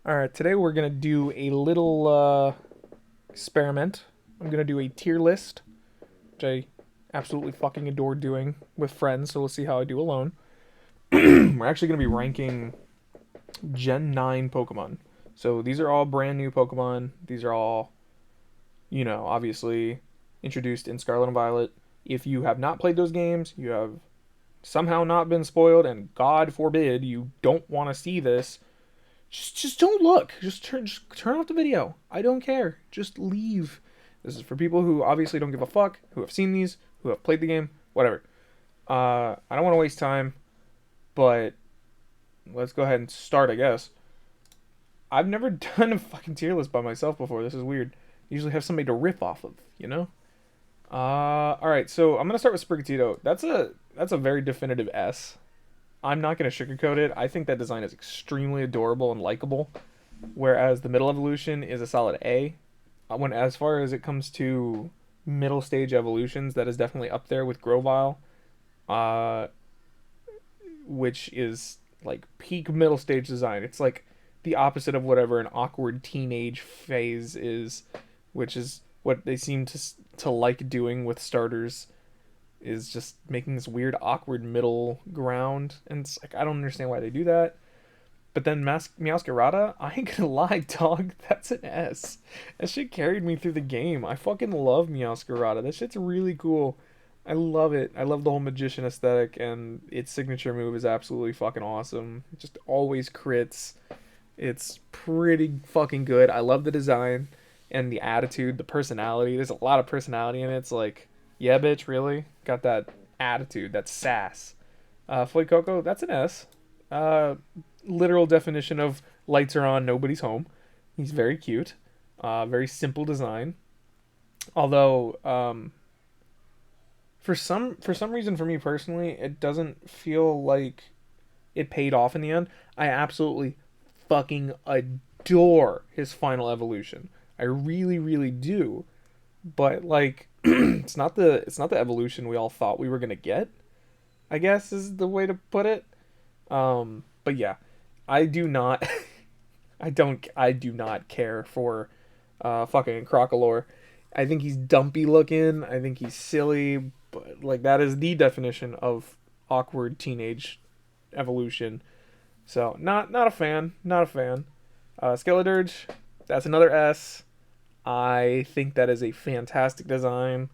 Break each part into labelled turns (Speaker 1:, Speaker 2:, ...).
Speaker 1: Alright, today we're gonna do a little experiment. I'm gonna do a tier list, which I absolutely fucking adore doing with friends, so we'll see how I do alone. We're actually gonna be ranking Gen 9 Pokemon. So these are all brand new Pokemon. These are all, obviously introduced in Scarlet and Violet. If you have not played those games, you have somehow not been spoiled, and God forbid you don't want to see this, just don't look. Just turn off the video. I don't care. Just leave. This is for people who obviously don't give a fuck, who have seen these, who have played the game, whatever. I don't want to waste time, but let's go ahead and start, I guess. I've never done a fucking tier list by myself before. This is weird. I usually have somebody to riff off of, you know? All right. So I'm gonna start with Sprigatito. That's a very definitive S. I'm not gonna sugarcoat it. I think that design is extremely adorable and likable, whereas the middle evolution is a solid A. When as far as it comes to middle stage evolutions, that is definitely up there with Grovyle, uh, which is like peak middle stage design. It's like the opposite of whatever an awkward teenage phase is, which is what they seem to like doing with starters, is just making this weird awkward middle ground, and it's like I don't understand why they do that. But then Meowscarada, I ain't gonna lie, dog, that's an S. That shit carried me through the game. I fucking love Meowscarada. That shit's really cool. I love it. I love the whole magician aesthetic, and its signature move is absolutely fucking awesome. It just always crits. It's pretty fucking good. I love the design and the attitude, the personality. There's a lot of personality in it. It's like, yeah, bitch, really? Got that attitude, that sass. Coco, that's an S. Uh, Literal definition of lights are on, nobody's home. He's very cute. Very simple design. Although, for some reason, for me personally, it doesn't feel like it paid off in the end. I absolutely fucking adore his final evolution. I really, really do. But like, it's not the evolution we all thought we were gonna get, I guess is the way to put it. But yeah, I do not, I do not care for, fucking Crocolore. I think he's dumpy looking. I think he's silly, but like that is the definition of awkward teenage evolution. So not a fan, not a fan. Skeledirge, that's another S. I think that is a fantastic design.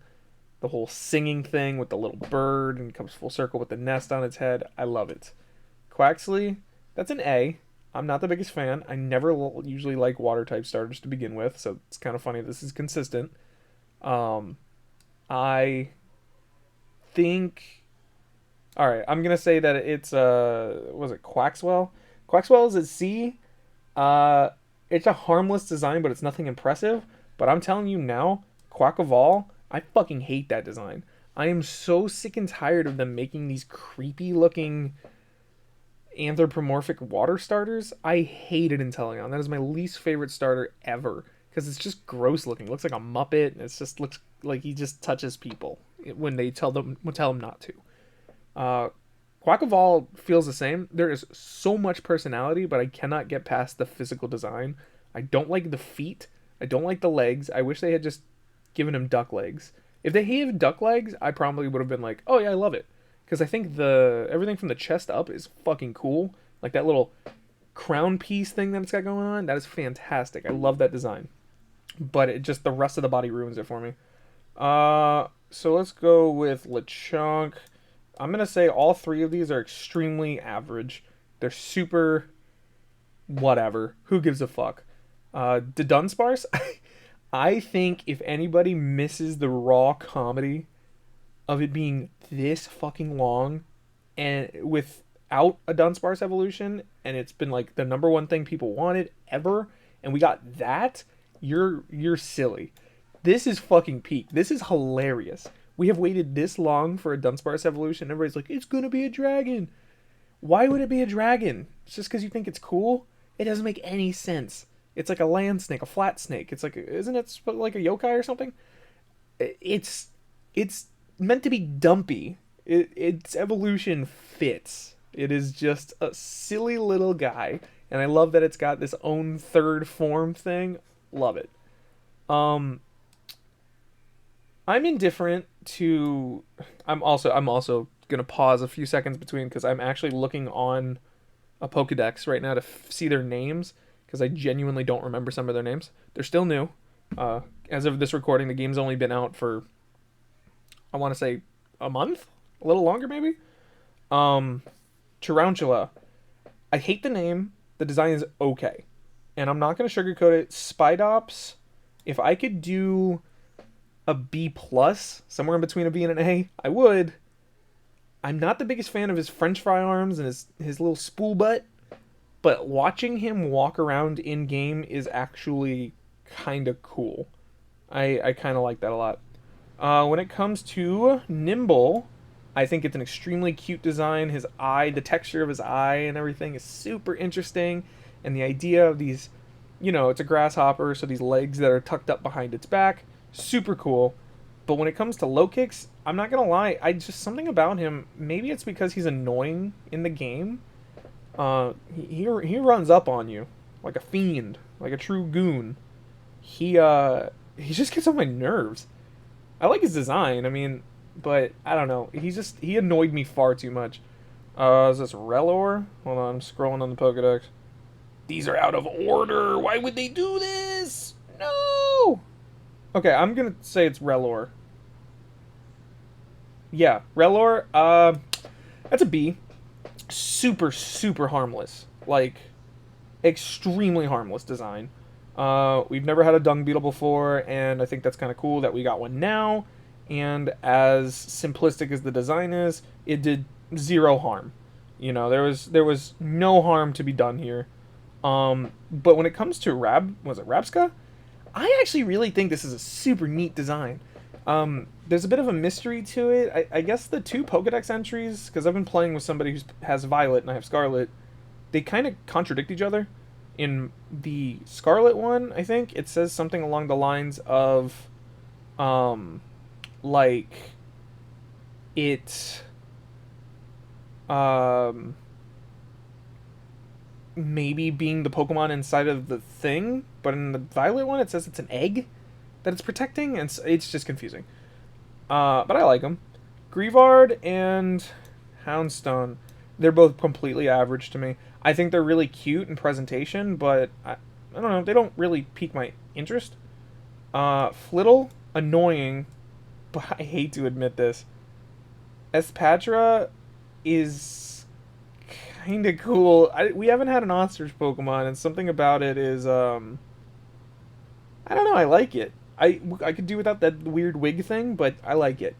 Speaker 1: The whole singing thing with the little bird and comes full circle with the nest on its head. I love it. Quaxley, that's an A. I'm not the biggest fan. I never usually like water type starters to begin with, so it's kind of funny this is consistent. Um, I think. All right, I'm gonna say that it's was it Quaxwell? Quaxwell is a C. Uh, it's a harmless design, but it's nothing impressive. But I'm telling you now, Quackavall, I fucking hate that design. I am so sick and tired of them making these creepy looking anthropomorphic water starters. I hate it in Teleon. That is my least favorite starter ever because it's just gross looking. It looks like a Muppet, and it just looks like he just touches people when they tell him not to. Uh, Quackavall feels the same. There is so much personality, but I cannot get past the physical design. I don't like the feet. I don't like the legs. I wish they had just given him duck legs. If they had duck legs, I probably would have been like, "Oh yeah, I love it," because I think the everything from the chest up is fucking cool. Like that little crown piece thing that it's got going on, that is fantastic. I love that design. But it just the rest of the body ruins it for me. So let's go with Lechonk. I'm gonna say all three of these are extremely average. They're super whatever. Who gives a fuck? The Dunsparce. I think if anybody misses the raw comedy of it being this fucking long and without a Dunsparce evolution, and it's been like the number one thing people wanted ever, and we got that, you're silly. This is fucking peak. This is hilarious. We have waited this long for a Dunsparce evolution. Everybody's like, it's gonna be a dragon. Why would it be a dragon? It's just because you think it's cool? It doesn't make any sense. It's like a land snake, a flat snake. It's like, isn't it like a yokai or something? It's meant to be dumpy. Its evolution fits. It is just a silly little guy, and I love that it's got this own third form thing. Love it. Um, I'm indifferent to. I'm also gonna pause a few seconds between because I'm actually looking on a Pokedex right now to see their names because I genuinely don't remember some of their names. They're still new. As of this recording, the game's only been out for I want to say a month, a little longer maybe. Um, Tarantula. I hate the name. The design is okay, and I'm not gonna sugarcoat it. Spidops. If I could do a B plus, somewhere in between a B and an A, I would. I'm not the biggest fan of his French fry arms and his little spool butt, but watching him walk around in game is actually kind of cool. I kind of like that a lot. When it comes to Nimble, I think it's an extremely cute design. His eye, the texture of his eye and everything is super interesting. And the idea of these, it's a grasshopper, so these legs that are tucked up behind its back, super cool. But when it comes to low kicks, I'm not gonna lie, I just something about him. Maybe it's because he's annoying in the game. He runs up on you like a fiend, like a true goon. He just gets on my nerves. I like his design, I mean, but I don't know. He annoyed me far too much. Is this Relor? Hold on, I'm scrolling on the Pokedex. These are out of order. Why would they do this? No. Okay, I'm gonna say it's Relor. Yeah, Relor. That's a B. Super, super harmless. Like, extremely harmless design. We've never had a dung beetle before, and I think that's kind of cool that we got one now. And as simplistic as the design is, it did zero harm. There was no harm to be done here. But when it comes to was it Rabska? I actually really think this is a super neat design. There's a bit of a mystery to it. I guess the two Pokedex entries, because I've been playing with somebody who has Violet and I have Scarlet, they kind of contradict each other. In the Scarlet one, I think, it says something along the lines of, like, it, maybe being the Pokemon inside of the thing, but in the Violet one, it says it's an egg that it's protecting, and it's just confusing. But I like them. Greavard and Houndstone, they're both completely average to me. I think they're really cute in presentation, but I don't know, they don't really pique my interest. Flittle, annoying, but I hate to admit this. Espatra is kind of cool. We haven't had an ostrich Pokemon, and something about it is, I don't know, I like it. I could do without that weird wig thing, but I like it.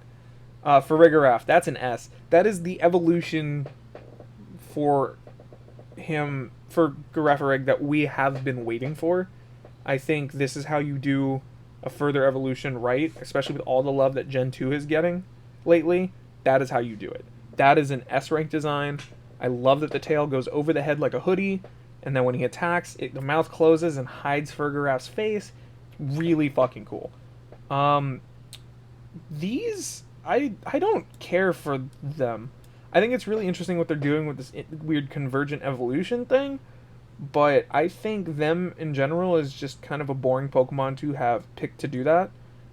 Speaker 1: Farigiraf, that's an S. That is the evolution for Girafarig that we have been waiting for. I think this is how you do a further evolution right, especially with all the love that Gen 2 is getting lately. That is how you do it. That is an S-rank design. I love that the tail goes over the head like a hoodie, and then when he attacks, the mouth closes and hides Farigiraf's face. Really fucking cool. These, I don't care for them. I think it's really interesting what they're doing with this weird convergent evolution thing, but I think them in general is just kind of a boring Pokemon to have picked to do that.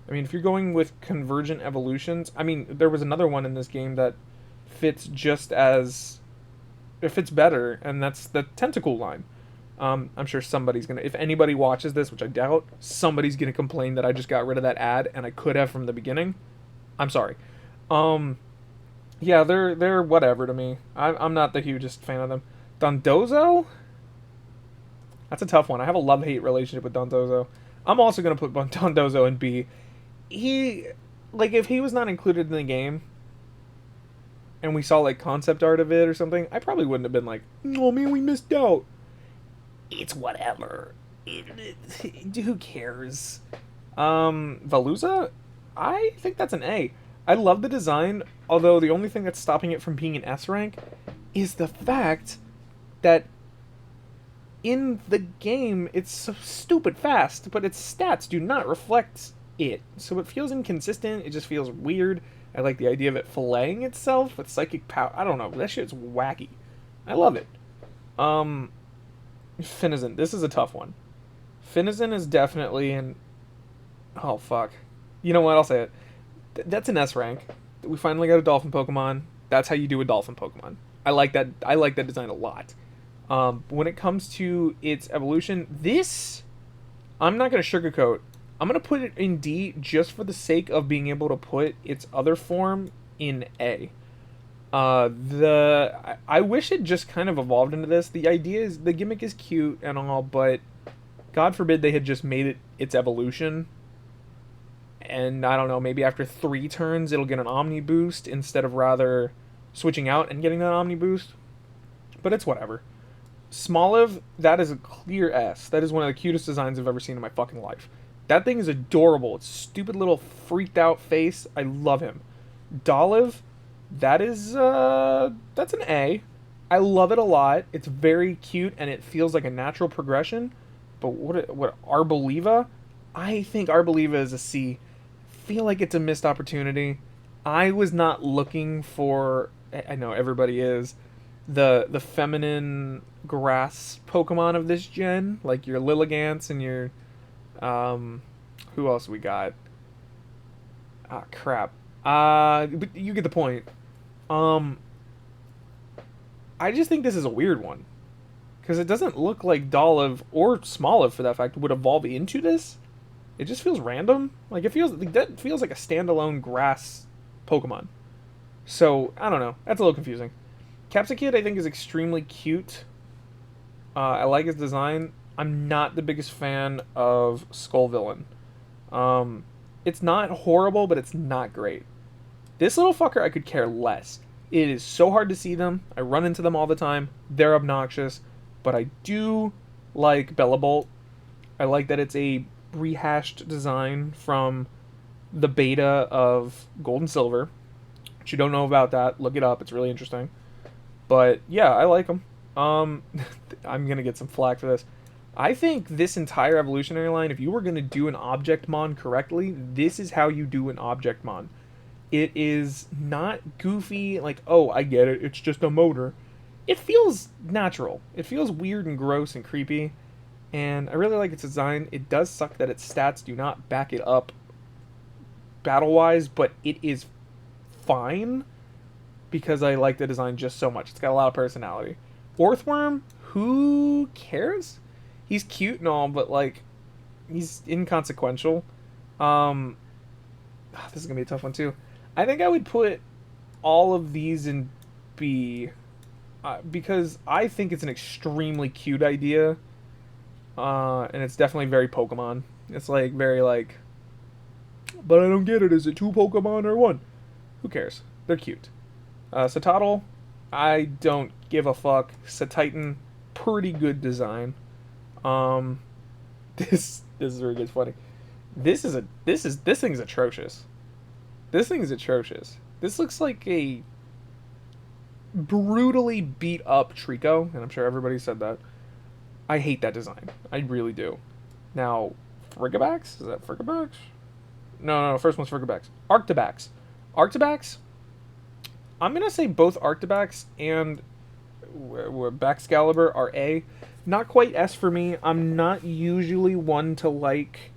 Speaker 1: I mean, if you're going with convergent evolutions, I mean, there was another one in this game that fits it fits better, and that's the Tentacool line. I'm sure somebody's gonna, if anybody watches this, which I doubt, somebody's gonna complain that I just got rid of that ad and I could have from the beginning. I'm sorry. Yeah, they're whatever to me. I'm not the hugest fan of them. Dondozo? That's a tough one. I have a love-hate relationship with Dondozo. I'm also gonna put Dondozo in B. If he was not included in the game, and we saw like concept art of it or something, I probably wouldn't have been like, oh man, we missed out. It's whatever. Who cares? Veluza? I think that's an A. I love the design, although the only thing that's stopping it from being an S rank is the fact that in the game it's so stupid fast, but its stats do not reflect it. So it feels inconsistent, it just feels weird. I like the idea of it filleting itself with psychic power. I don't know, that shit's wacky. I love it. Finizen. This is a tough one. Finizen is definitely an. Oh, fuck. You know what? I'll say it. That's an S rank. We finally got a dolphin Pokemon. That's how you do a dolphin Pokemon. I like that. I like that design a lot. When it comes to its evolution, this I'm not gonna sugarcoat. I'm gonna put it in D just for the sake of being able to put its other form in A. I wish it just kind of evolved into this. The idea is the gimmick is cute and all, but God forbid they had just made it its evolution. And I don't know, maybe after 3 turns it'll get an Omni boost instead of rather switching out and getting that Omni boost. But it's whatever. Smoliv, that is a clear S. That is one of the cutest designs I've ever seen in my fucking life. That thing is adorable. It's stupid little freaked out face. I love him. Dolive, that is that's an A. I love it a lot. It's very cute and it feels like a natural progression. But what Arboliva? I think Arboliva is a C. Feel like it's a missed opportunity. I was not looking for. I know everybody is the feminine grass Pokemon of this gen, like your Lilligants and your who else we got? Ah, crap. But you get the point. I just think this is a weird one because it doesn't look like Dolive or Smoliv for that fact would evolve into this. It just feels random. Like it feels like that feels like a standalone grass Pokemon. So I don't know. That's a little confusing. Capsakid I think is extremely cute. I like his design. I'm not the biggest fan of Skull Villain. It's not horrible, but it's not great. This little fucker I could care less. It is so hard to see them. I run into them all the time. They're obnoxious. But I do like Bellabolt. I like that it's a rehashed design from the beta of Gold and Silver. If you don't know about that, look it up. It's really interesting. But yeah, I like them. I'm gonna get some flack for this. I think this entire evolutionary line, if you were gonna do an Objectmon correctly, this is how you do an Objectmon. It is not goofy, like, oh, I get it, it's just a motor. It feels natural. It feels weird and gross and creepy. And I really like its design. It does suck that its stats do not back it up battle-wise, but it is fine because I like the design just so much. It's got a lot of personality. Orthworm, who cares? He's cute and all, but like, he's inconsequential. This is gonna be a tough one too. I think I would put all of these in B because I think it's an extremely cute idea, and it's definitely very Pokemon. It's like very like, but I don't get it. Is it 2 Pokemon or 1? Who cares? They're cute. Satotl, I don't give a fuck. Satitan, pretty good design. This is where it gets funny. This thing's atrocious. This thing is atrocious. This looks like a brutally beat up Trico, and I'm sure everybody said that. I hate that design. I really do. Now, Frigibax? Is that Frigibax? No, first one's Frigibax. Arctibax. Arctibax, I'm going to say both Arctibax and Baxcalibur are A. Not quite S for me. I'm not usually one to like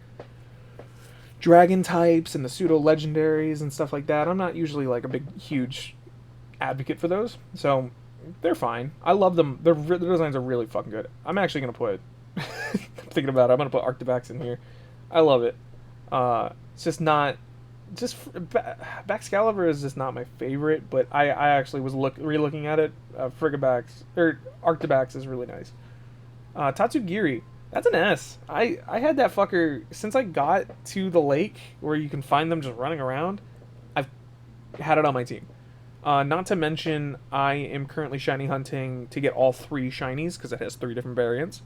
Speaker 1: dragon types and the pseudo legendaries and stuff like that. I'm not usually like a big huge advocate for those, so they're fine. I love them. Their designs are really fucking good. I'm actually gonna put I'm thinking about it. I'm gonna put Arctibax in here. I love it. It's just not Baxcalibur is just not my favorite, but I actually was re-looking at it. Frigibax or Arctibax is really nice. Tatsugiri, that's an S. I had that fucker since I got to the lake where you can find them just running around. I've had it on my team. Not to mention, I am currently shiny hunting to get all 3 shinies because it has 3 different variants.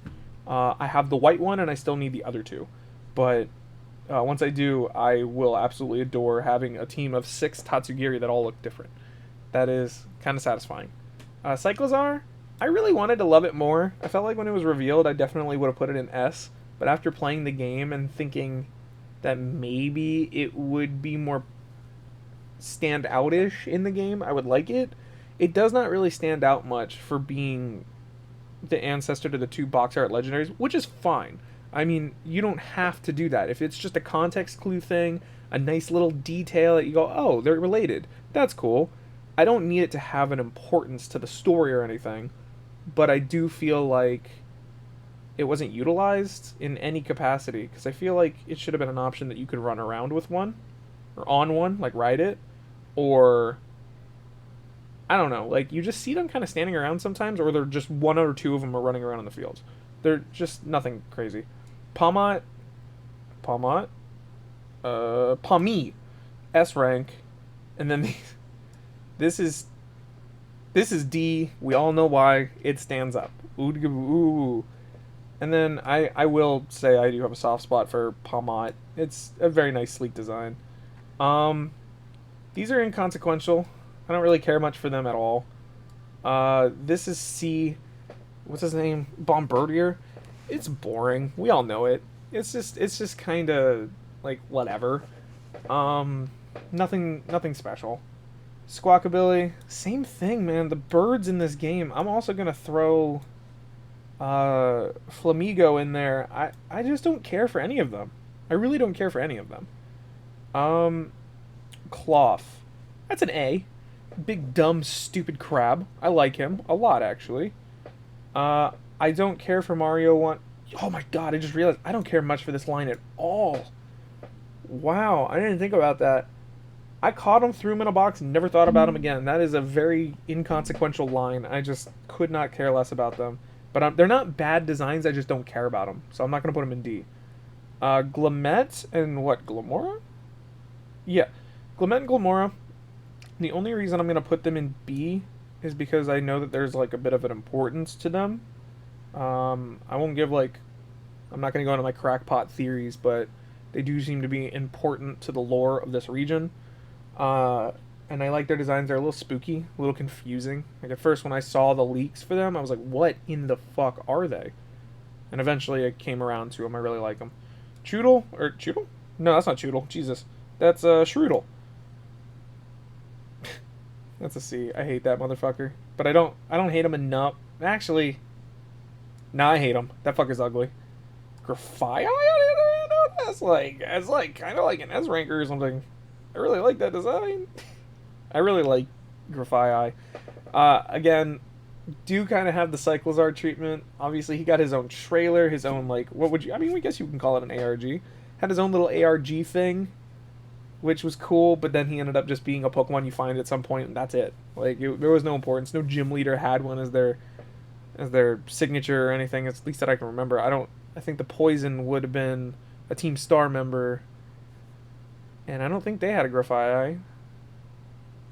Speaker 1: I have the white one and I still need the other 2. But once I do, I will absolutely adore having a team of 6 Tatsugiri that all look different. That is kind of satisfying. Cyclizar, I really wanted to love it more. I felt like when it was revealed, I definitely would have put it in S. But after playing the game and thinking that maybe it would be more stand out-ish in the game, I would like it. It does not really stand out much for being the ancestor to the two box art legendaries, which is fine. I mean, you don't have to do that. If it's just a context clue thing, a nice little detail that you go, oh, they're related, that's cool. I don't need it to have an importance to the story or anything, but I do feel like it wasn't utilized in any capacity because I feel like it should have been an option that you could run around with one or on one, like ride it, or I don't know, like you just see them kind of standing around sometimes, or they're just one or two of them are running around in the fields. They're just nothing crazy. Pawmot, Pawmot, Pawmi, S rank, and then this is this is D. We all know why it stands up. Ooh. And then I will say I do have a soft spot for Pawmot. It's a very nice, sleek design. These are inconsequential. I don't really care much for them at all. This is C. What's his name? Bombardier. It's boring. We all know it. It's just kind of like whatever. Nothing special. Squawkabilly, same thing, man. The birds in this game. I'm also gonna throw Flamigo in there. I just don't care for any of them. I really don't care for any of them. Cloth. That's an A. Big dumb stupid crab. I like him a lot actually. I don't care for Mario one. Oh my god, I just realized I don't care much for this line at all. Wow, I didn't think about that. I caught him, threw him in a box, and never thought about him again. That is a very inconsequential line. I just could not care less about them. But they're not bad designs, I just don't care about them. So I'm not going to put them in D. Glammet and what, Glamora? Yeah, Glammet and Glamora. The only reason I'm going to put them in B is because I know that there's like a bit of an importance to them. I won't give like... I'm not going to go into my crackpot theories, but they do seem to be important to the lore of this region. And I like their designs. They're a little spooky, a little confusing. Like at first when I saw the leaks for them, I was like, what in the fuck are they? And eventually I came around to them. I really like them. Choodle? Or Choodle? No, that's not Choodle. Jesus. That's Shroodle. That's a C. I hate that motherfucker. But I don't hate him enough. Actually, nah, I hate him. That fucker's ugly. Grafaiai? That's like kind of like an S ranker or something. I really like that design. I really like Grafaiai. Again, do kind of have the Cyclizar treatment. Obviously, he got his own trailer, his own, like, what would you... I mean, I guess you can call it an ARG. Had his own little ARG thing, which was cool, but then he ended up just being a Pokemon you find at some point, and that's it. Like, there was no importance. No gym leader had one as their signature or anything, at least that I can remember. I think the Poison would have been a Team Star member, and I don't think they had a Grafaiai.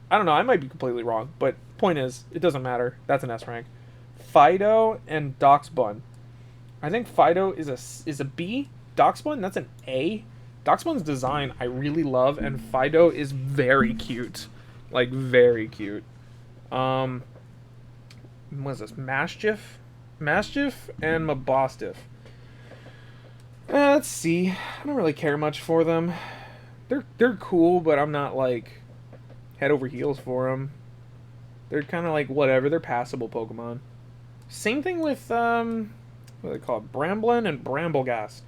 Speaker 1: I don't know, I might be completely wrong, but point is, it doesn't matter. That's an S rank. Fido and Doxbun. I think Fido is a B. Doxbun, that's an A. Doxbun's design I really love, and Fido is very cute. Like, very cute. What is this? Mastiff and Mabostiff. Let's see. I don't really care much for them. They're cool, but I'm not like head over heels for them. They're kind of like whatever. They're passable Pokemon. Same thing with what are they called? Bramblin and Bramblegast.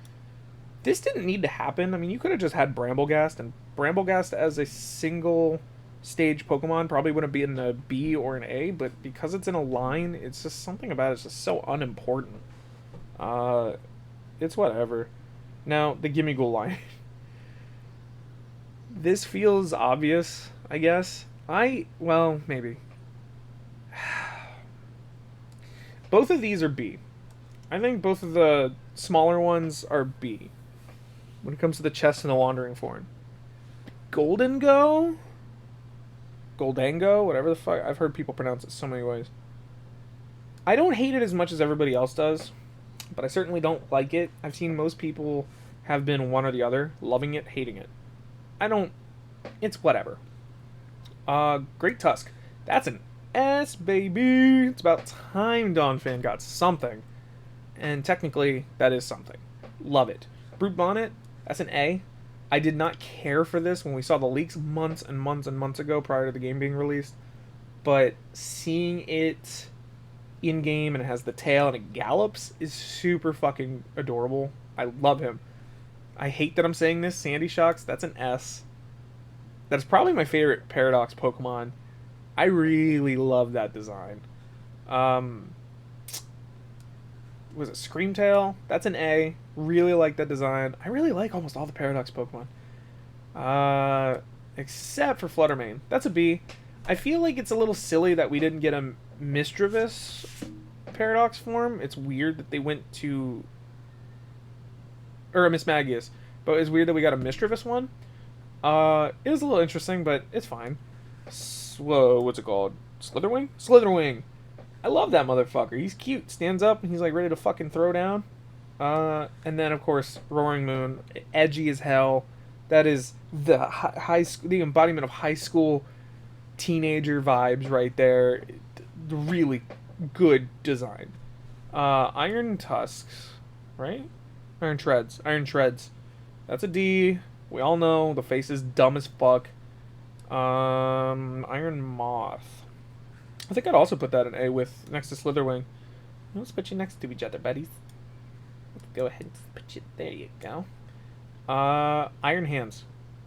Speaker 1: This didn't need to happen. I mean, you could have just had Bramblegast, and Bramblegast as a single stage Pokemon probably wouldn't be in a B or an A, but because it's in a line, it's just something about it's just so unimportant. It's whatever. Now, the Gimmighoul line. This feels obvious, I guess. Well, maybe. Both of these are B. I think both of the smaller ones are B. When it comes to the chest and the Wandering Form. Goldango, whatever the fuck. I've heard people pronounce it so many ways. I don't hate it as much as everybody else does, but I certainly don't like it. I've seen most people have been one or the other, loving it, hating it. It's whatever. Great Tusk. That's an S, baby. It's about time Donphan got something. And technically, that is something. Love it. Brute Bonnet, that's an A. I did not care for this when we saw the leaks months and months and months ago prior to the game being released. But seeing it in game and it has the tail and it gallops is super fucking adorable. I love him. I hate that I'm saying this. Sandy Shocks, that's an S. That's probably my favorite Paradox Pokemon. I really love that design. Um, was it Screamtail? That's an A. Really like that design. I really like almost all the Paradox Pokemon. Except for Fluttermane. That's a B. I feel like it's a little silly that we didn't get a Misdreavus Paradox form. It's weird that they went to... Or a Mismagius. But it's weird that we got a Misdreavus one. It was a little interesting, but it's fine. Whoa, what's it called? Slitherwing? Slitherwing! I love that motherfucker. He's cute. Stands up and he's like ready to fucking throw down. And then of course Roaring Moon, edgy as hell. That is the the embodiment of high school teenager vibes right there. Really good design. Iron Tusks, right? Iron Treads. Iron Treads. That's a D. We all know the face is dumb as fuck. Iron Moth. I think I'd also put that in A with next to Slitherwing. Let's put you next to each other, buddies. Let's go ahead and put you. There you go. Iron Hands.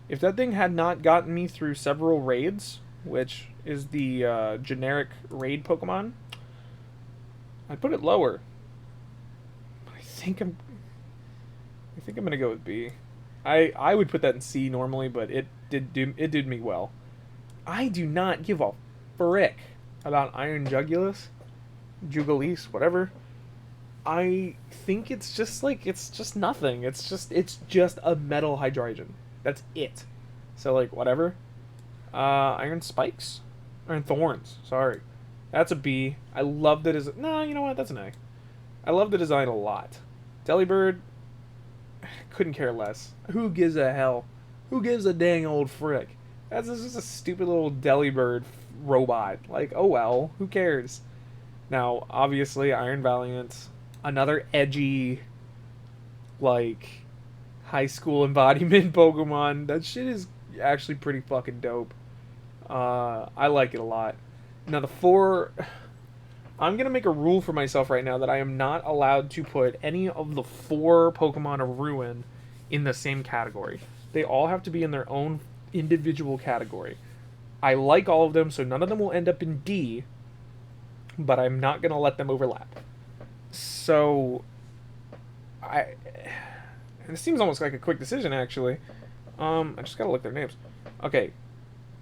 Speaker 1: If that thing had not gotten me through several raids, which is the generic raid Pokemon, I'd put it lower. I think I'm gonna go with B. I would put that in C normally, but it did me well. I do not give a frick about Iron Jugulis, whatever. I think it's just nothing. It's just a metal Hydreigon. That's it. So like whatever. Iron Spikes? Iron Thorns, sorry. That's a B. I love the design. No, you know what? That's an A. I love the design a lot. Delibird, couldn't care less. Who gives a hell? Who gives a dang old frick? That's just a stupid little Delibird robot. Like, oh well, who cares? Now, obviously, Iron Valiant, another edgy, like, high school embodiment Pokemon. That shit is actually pretty fucking dope. I like it a lot. Now, the four... I'm going to make a rule for myself right now that I am not allowed to put any of the 4 Pokemon of Ruin in the same category. They all have to be in their own individual category. I like all of them, so none of them will end up in D, but I'm not going to let them overlap. So, and it seems almost like a quick decision, actually. I just got to look their names. Okay,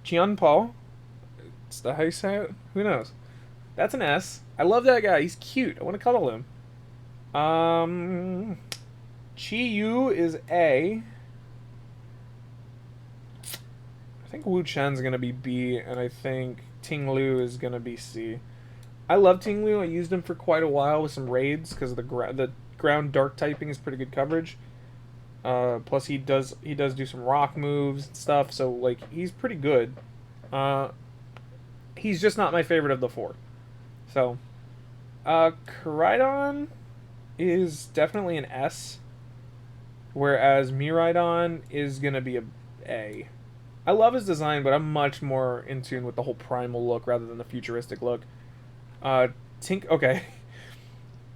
Speaker 1: Chien-Pao. Is that how you say it? Who knows? That's an S. I love that guy. He's cute. I want to cuddle him. Chi-Yu is A. I think Wu Chen's going to be B, and I think Ting Lu is going to be C. I love Ting Lu. I used him for quite a while with some raids because the ground dark typing is pretty good coverage. Plus he does do some rock moves and stuff, so like he's pretty good. He's just not my favorite of the 4. So, Koraidon is definitely an S, whereas Miraidon is going to be a A. I love his design, but I'm much more in tune with the whole primal look rather than the futuristic look. Okay.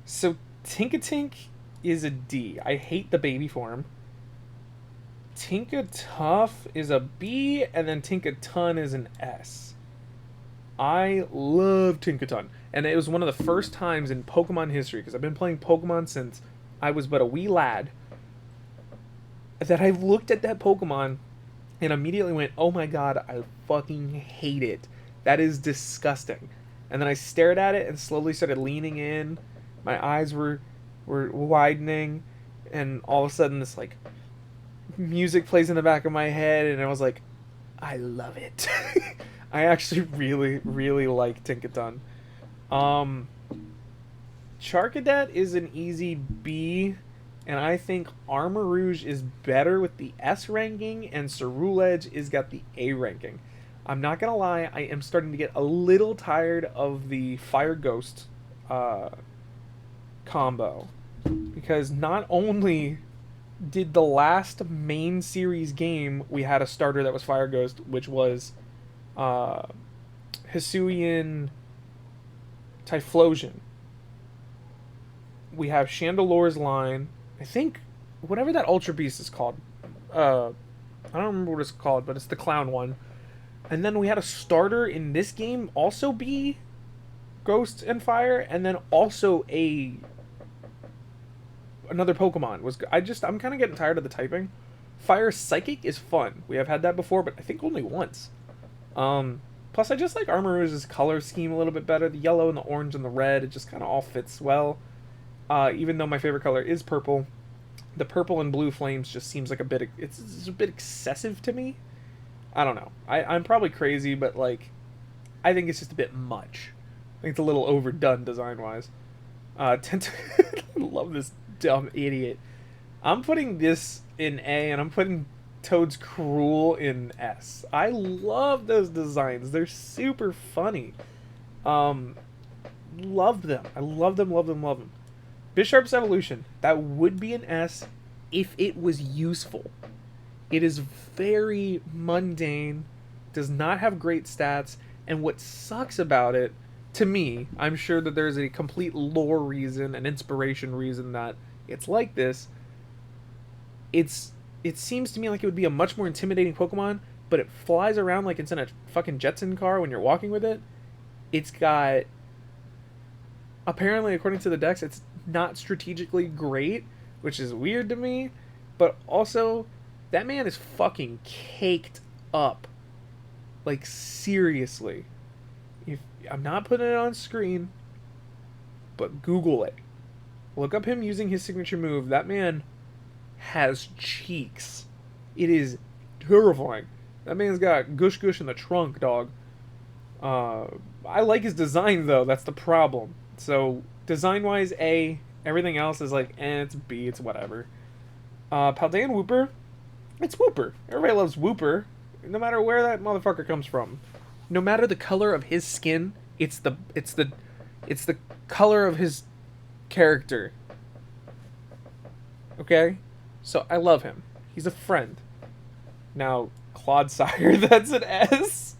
Speaker 1: So, Tinkatink is a D. I hate the baby form. Tinkatuff is a B, and then Tinkaton is an S. I love Tinkaton. And it was one of the first times in Pokemon history, because I've been playing Pokemon since I was but a wee lad, that I looked at that Pokemon and immediately went, oh my god, I fucking hate it. That is disgusting. And then I stared at it and slowly started leaning in. My eyes were widening, and all of a sudden this like music plays in the back of my head, and I was like, I love it. I actually really, really like Tinkaton. Charcadet is an easy B, and I think Armarouge is better with the S ranking, and Ceruledge is got the A ranking. I'm not gonna lie, I am starting to get a little tired of the Fire Ghost combo, because not only did the last main series game we had a starter that was Fire Ghost, which was Hisuian Typhlosion. We have Chandelore's line. I think whatever that Ultra Beast is called. I don't remember what it's called, but it's the clown one. And then we had a starter in this game also be Ghost and Fire, and then also another Pokemon was. I'm kind of getting tired of the typing. Fire Psychic is fun. We have had that before, but I think only once. Plus, I just like Armarouge's color scheme a little bit better. The yellow and the orange and the red, it just kind of all fits well. Even though my favorite color is purple, the purple and blue flames just seems like it's a bit excessive to me. I don't know. I'm probably crazy, but like, I think it's just a bit much. I think it's a little overdone design-wise. I love this dumb idiot. I'm putting this in A, and I'm putting Toad's Cruel in S. I love those designs. They're super funny. Love them. I love them, love them, love them. Bisharp's Evolution. That would be an S if it was useful. It is very mundane, does not have great stats, and what sucks about it, to me, I'm sure that there's a complete lore reason, an inspiration reason that it's like this. It seems to me like it would be a much more intimidating Pokemon, but it flies around like it's in a fucking Jetson car when you're walking with it. It's got... Apparently, according to the decks, it's not strategically great, which is weird to me, but also... That man is fucking caked up. Like, seriously. I'm not putting it on screen, but Google it. Look up him using his signature move. That man has cheeks. It is terrifying. That man's got gush gush in the trunk, dog. I like his design, though. That's the problem. So, design-wise, A. Everything else is like, it's B. It's whatever. Paldean Wooper. It's Wooper. Everybody loves Wooper, no matter where that motherfucker comes from. No matter the color of his skin, it's the color of his character. Okay? So I love him. He's a friend. Now, Clodsire, that's an S.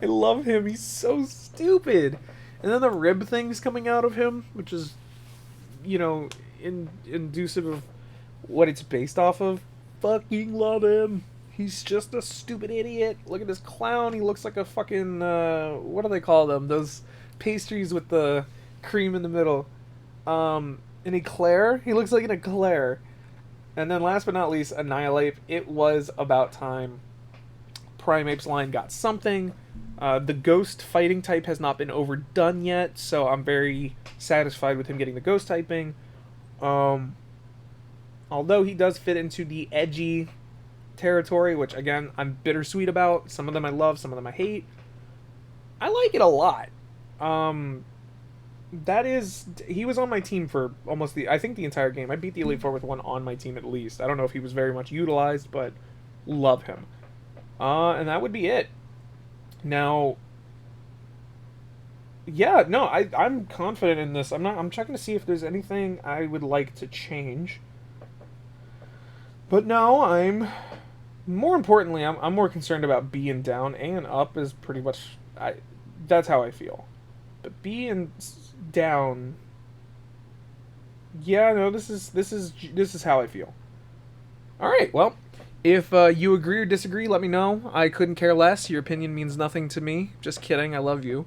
Speaker 1: I love him. He's so stupid. And then the rib things coming out of him, which is, inducive of what it's based off of. Fucking love him. He's just a stupid idiot. Look at this clown. He looks like a fucking, what do they call them? Those pastries with the cream in the middle. An eclair? He looks like an eclair. And then last but not least, Annihilate. It was about time. Primeape's line got something. The ghost fighting type has not been overdone yet, so I'm very satisfied with him getting the ghost typing. Although he does fit into the edgy territory, which, again, I'm bittersweet about. Some of them I love, some of them I hate. I like it a lot. He was on my team for almost the entire game. I beat the Elite Four with one on my team at least. I don't know if he was very much utilized, but love him. And that would be it. Now, yeah, no, I'm confident in this. I'm checking to see if there's anything I would like to change. But no, more importantly, I'm more concerned about B and down. A and up is pretty much, that's how I feel. But B and down, yeah, no, this is how I feel. All right, well, if you agree or disagree, let me know. I couldn't care less. Your opinion means nothing to me. Just kidding. I love you.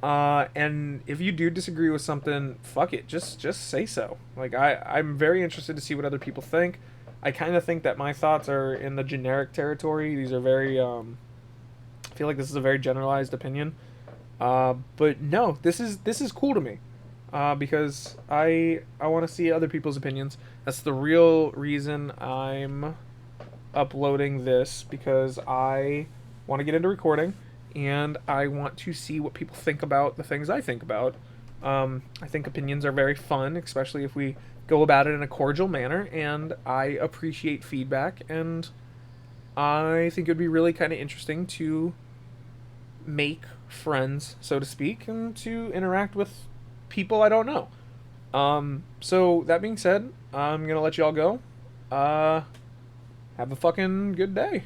Speaker 1: And if you do disagree with something, fuck it. Just say so. Like, I'm very interested to see what other people think. I kind of think that my thoughts are in the generic territory. These are very, I feel like this is a very generalized opinion. But no, this is cool to me. Because I want to see other people's opinions. That's the real reason I'm uploading this, because I want to get into recording and I want to see what people think about the things I think about. I think opinions are very fun, especially if we go about it in a cordial manner, and I appreciate feedback, and I think it would be really kind of interesting to make friends, so to speak, and to interact with people I don't know. So that being said, I'm gonna let y'all go. Have a fucking good day.